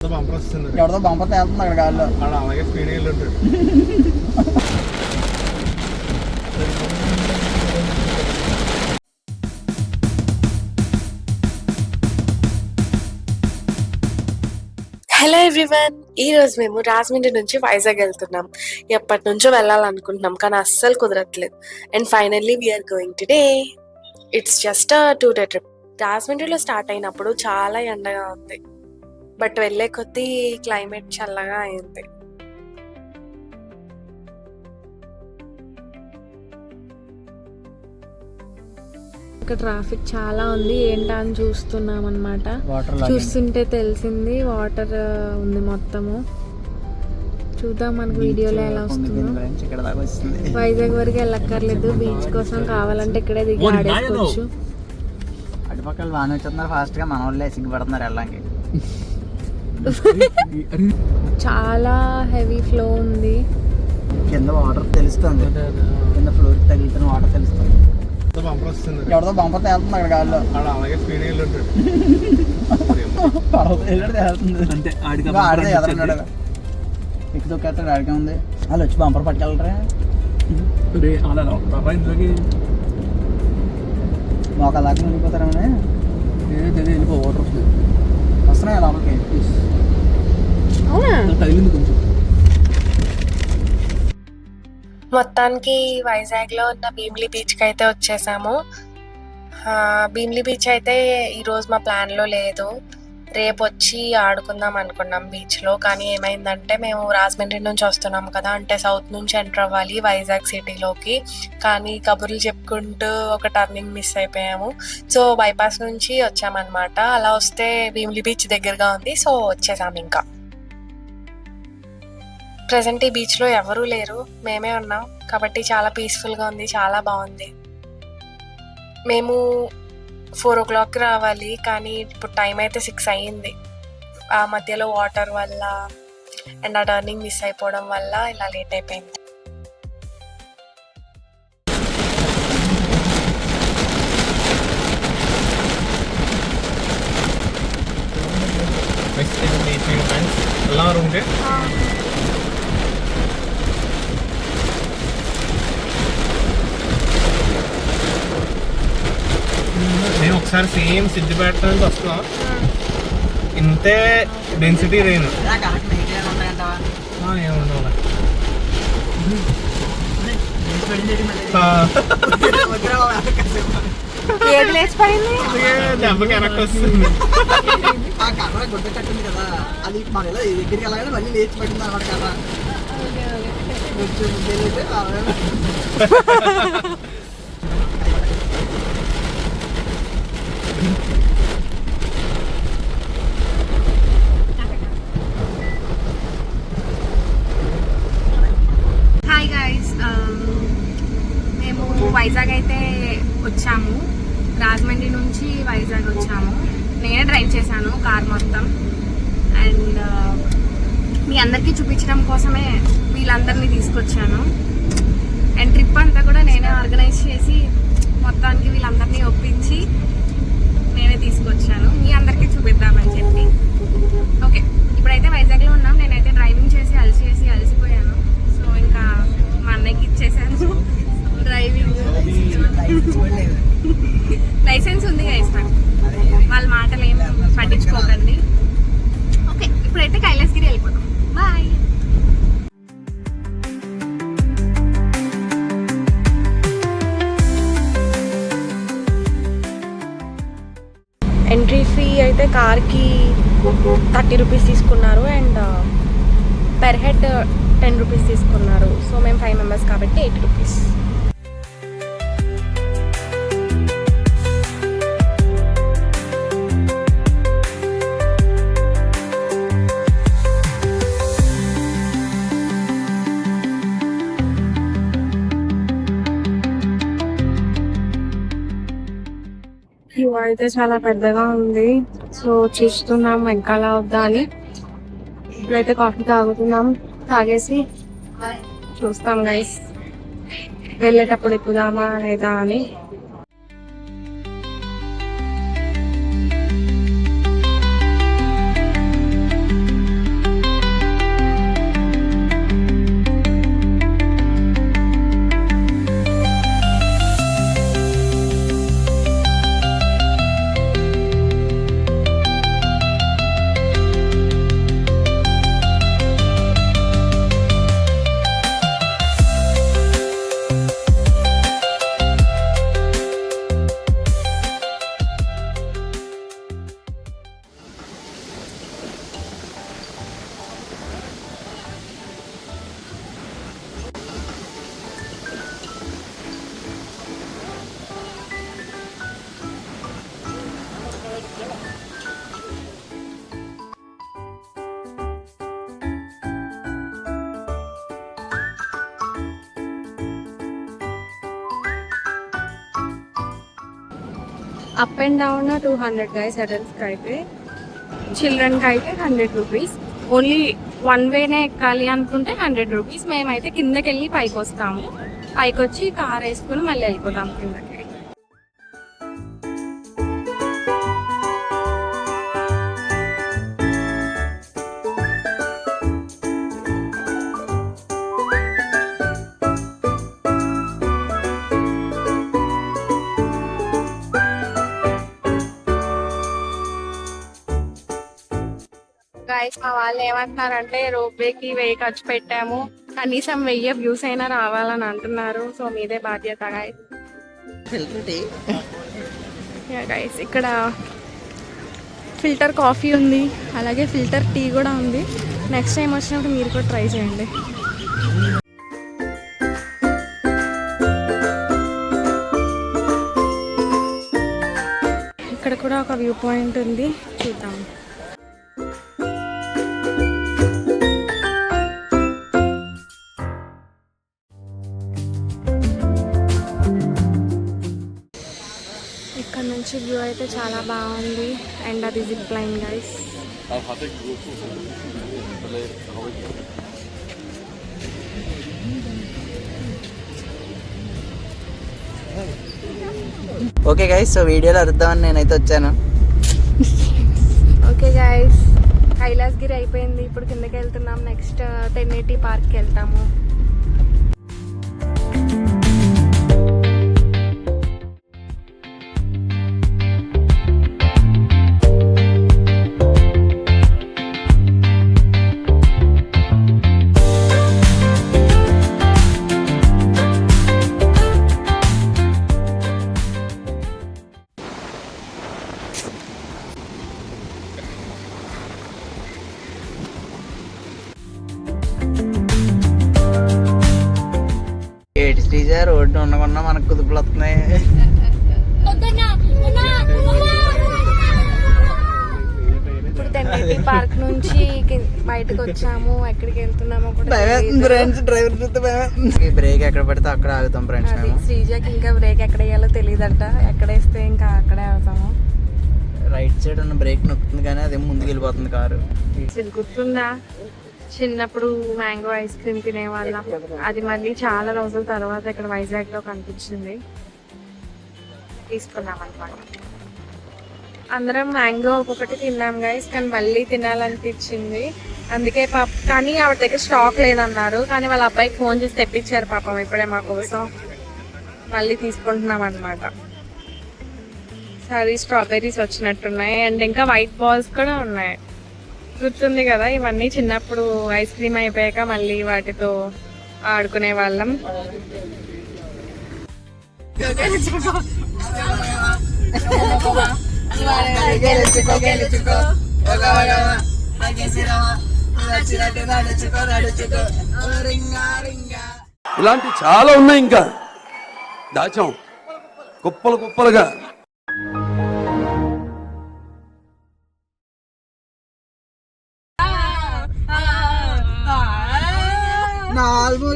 ఎవరితో బంపర్ తేలుతుంది అక్కడ గాల్లో. అలాగే స్పీడ్ వెళ్ళి హలో ఎవ్రీవన్, ఈ రోజు మేము రాజమండ్రి నుంచి వైజాగ్ వెళ్తున్నాం. ఎప్పటి నుంచో వెళ్ళాలనుకుంటున్నాం కానీ అస్సలు కుదరట్లేదు. And finally we're going today. It's just 2 day trip. రాజమండ్రిలో స్టార్ట్ అయినప్పుడు చాలా ఎండగా ఉంది, బట్ వెళ్ళే కొద్దీ క్లైమేట్ చల్లగా అయింది. ట్రాఫిక్ చాలా ఉంది, ఏంటా అని చూస్తున్నాం అనమాట. చూస్తుంటే తెలిసింది వాటర్ ఉంది మొత్తము. చూద్దాం మనకు వీడియోలో ఎలా వస్తుందో. వైజాగ్ వరకు వెళ్ళక్కర్లేదు, బీచ్ కోసం కావాలంటే ఇక్కడే దిగి ఆడేసుకోవచ్చు. అటుపక్కల వాన వచ్చేస్తున్నారు ఫాస్ట్ గా, మన వాళ్ళే సిగ్గుపడుతున్నారు వెళ్ళడానికి. చాలా హెవీ ఫ్లో ఉంది. కింద వాటర్ తెలుస్తుంది, కింద ఫ్లోర్ తగిలితున్న వాటర్ తెలుస్తుంది. ఎవరితో బంపర్ తేలుతుంది అక్కడ గాల్లో. అలాగే స్పీడ్ వెళ్ళి అంటే ఎదురున్నాడు ఎక్కువ తొక్కేస్తాడు. ఆడికే ఉంది, వాళ్ళు వచ్చి బంపర్ పట్టుకెళ్ళరా. మోకాల దాకా వెళ్ళిపోతారేమో. వెళ్ళిపో, వాటర్ వస్తుంది, వస్తున్నాయి లోపలికి. తగిలింది కొంచెం. మొత్తానికి వైజాగ్ లో ఉన్న భీమిలి బీచ్ కి అయితే వచ్చేసాము. భీమిలి బీచ్ అయితే ఈ రోజు మా ప్లాన్ లో లేదు, రేపు వచ్చి ఆడుకుందాం అనుకున్నాం బీచ్ లో. కానీ ఏమైందంటే మేము రాజమండ్రి నుంచి వస్తున్నాం కదా, అంటే సౌత్ నుంచి ఎంటర్ అవ్వాలి వైజాగ్ సిటీలోకి. కానీ కబుర్లు చెప్పుకుంటూ ఒక టర్నింగ్ మిస్ అయిపోయాము. సో బైపాస్ నుంచి వచ్చామన్నమాట. అలా వస్తే భీమిలి బీచ్ దగ్గరగా ఉంది, సో వచ్చేసాము. ఇంకా ప్రజెంట్ ఈ బీచ్ లో ఎవరూ లేరు, మేమే ఉన్నాం కాబట్టి చాలా పీస్ఫుల్ గా ఉంది, చాలా బాగుంది. మేము 4 o'clock రావాలి, కానీ ఇప్పుడు టైం అయితే 6 అయ్యింది. ఆ మధ్యలో వాటర్ వల్ల అండ్ ఆ టర్నింగ్ మిస్ అయిపోవడం వల్ల ఇలా లేట్ అయిపోయింది. నేను ఒకసారి సేమ్ సిద్దిపేట నుంచి వస్తున్నా, ఇంతే డెన్సిటీ రేను ఏముండవు. దెబ్బ కరెక్ట్ వస్తుంది. గుడ్డ కట్టింది కదా, అది మన దగ్గరికి వెళ్ళగానే మళ్ళీ లేచి పడింది అన్నమాట కదా. హాయ్ గైస్, మేము వైజాగ్ అయితే వచ్చాము. రాజమండ్రి నుంచి వైజాగ్ వచ్చాము. నేనే డ్రైవ్ చేశాను కార్ మొత్తం. అండ్ మీ అందరికీ చూపించడం కోసమే వీళ్ళందరినీ తీసుకొచ్చాను. అండ్ ట్రిప్ అంతా కూడా నేనే ఆర్గనైజ్ చేసి మొత్తానికి వీళ్ళందరినీ ఒప్పించి నేనే తీసుకొచ్చాను, మీ అందరికీ చూపిద్దామని చెప్పి. ఓకే, ఇప్పుడైతే వైజాగ్లో ఉన్నాం. నేనైతే డ్రైవింగ్ చేసి అలసిపోయాను. సో ఇంకా మా అన్నయ్యకి ఇచ్చేసాను డ్రైవింగ్. లైసెన్స్ ఉంది గైస్ నాకు, వాళ్ళ మాటలు ఏం పట్టించుకోకండి. ఓకే, ఇప్పుడైతే కైలాసగిరి వెళ్ళిపోతాం. బాయ్. ఎంట్రీ ఫీ అయితే కార్కి 30 రూపీస్ తీసుకున్నారు అండ్ పెర్ హెడ్ 10 రూపీస్ తీసుకున్నారు. సో మేము 5 members కాబట్టి 80 రూపీస్. వ్యూ అయితే చాలా పెద్దగా ఉంది. సో చూస్తున్నాం వెనకాల వద్దా అని. ఇప్పుడైతే కాఫీ తాగుతున్నాం, తాగేసి చూస్తాం గైస్ వెళ్ళేటప్పుడు ఎక్కుదామా లేదా అని. అప్ అండ్ డౌన్ 200 గైస్, అడల్ట్స్కి అయితే. చిల్డ్రన్కి అయితే 100 రూపీస్. ఓన్లీ వన్ వేనే ఎక్కాలి అనుకుంటే 100 రూపీస్. మేమైతే కిందకి వెళ్ళి పైకి వస్తాము. పైకి వచ్చి కార్ వేసుకుని మళ్ళీ వెళ్ళిపోతాం కిందకి. గైస్ మా వాళ్ళు ఏమంటున్నారంటే రోప్వేకి 1000 ఖర్చు పెట్టాము, కనీసం 1000 వ్యూస్ అయినా రావాలని అంటున్నారు. సో మీదే బాధ్యత గైస్. గైస్ ఇక్కడ ఫిల్టర్ కాఫీ ఉంది, అలాగే ఫిల్టర్ టీ కూడా ఉంది. నెక్స్ట్ టైం వచ్చినప్పుడు మీరు కూడా ట్రై చేయండి. ఇక్కడ కూడా ఒక వ్యూ పాయింట్ ఉంది, చూద్దాం. ఇక్కడ నుంచి వ్యూ అయితే చాలా బాగుంది. అండ్ అది zip line guys. Okay guys, so వీడియోలో అరుద్దామని నేనైతే వచ్చాను. ఓకే గైస్, కైలాసగిరి అయిపోయింది. ఇప్పుడు కిందకి వెళ్తున్నాం. నెక్స్ట్ 1080 పార్క్కి వెళ్తాము. ఏటి శ్రీజ, రోడ్డు ఉండకుండా మనకు కుదుపులు వస్తున్నాయి. ఇప్పుడు 1080 పార్క్ నుంచి బయటకు వచ్చాము. ఎక్కడికి వెళ్తున్నామో కూడా డ్రైవర్ చూస్తే బ్రేక్ ఎక్కడ పడితే అక్కడ ఆగుతాం ఫ్రెండ్స్. అది శ్రీజకి ఇంకా బ్రేక్ ఎక్కడ వేయాలో తెలియదంట. ఎక్కడ వేస్తే ఇంకా అక్కడే అవుతాము. రైట్ సైడ్ ఉన్న బ్రేక్ నొక్కుతుంది కానీ అదే ముందుకు వెళ్ళిపోతుంది కారు. గుర్తుందా చిన్నప్పుడు మ్యాంగో ఐస్ క్రీమ్ తినేవాళ్ళం? అది మళ్ళీ చాలా రోజుల తర్వాత ఇక్కడ వైజాగ్ లో కనిపించింది, తీసుకున్నాం అనమాట. అందరం మ్యాంగో ఒక్కొక్కటి తిన్నాం గైస్, కానీ మళ్ళీ తినాలనిపించింది. అందుకే కానీ ఆవిడ దగ్గర స్టాక్ లేదన్నారు, కానీ వాళ్ళ అబ్బాయికి ఫోన్ చేసి తెప్పించారు పాపం ఇప్పుడే మా కోసం. మళ్ళీ తీసుకుంటున్నాం అనమాట. సరే స్ట్రాబెర్రీస్ వచ్చినట్టున్నాయి. అండ్ ఇంకా వైట్ బాల్స్ కూడా ఉన్నాయి. గుర్తుంది కదా, ఇవన్నీ చిన్నప్పుడు ఐస్ క్రీమ్ అయిపోయాక మళ్ళీ వాటితో ఆడుకునే వాళ్ళం. ఇలాంటి చాలా ఉన్నాయి, ఇంకా దాచాం కుప్పలు కుప్పలుగా. నాలుగు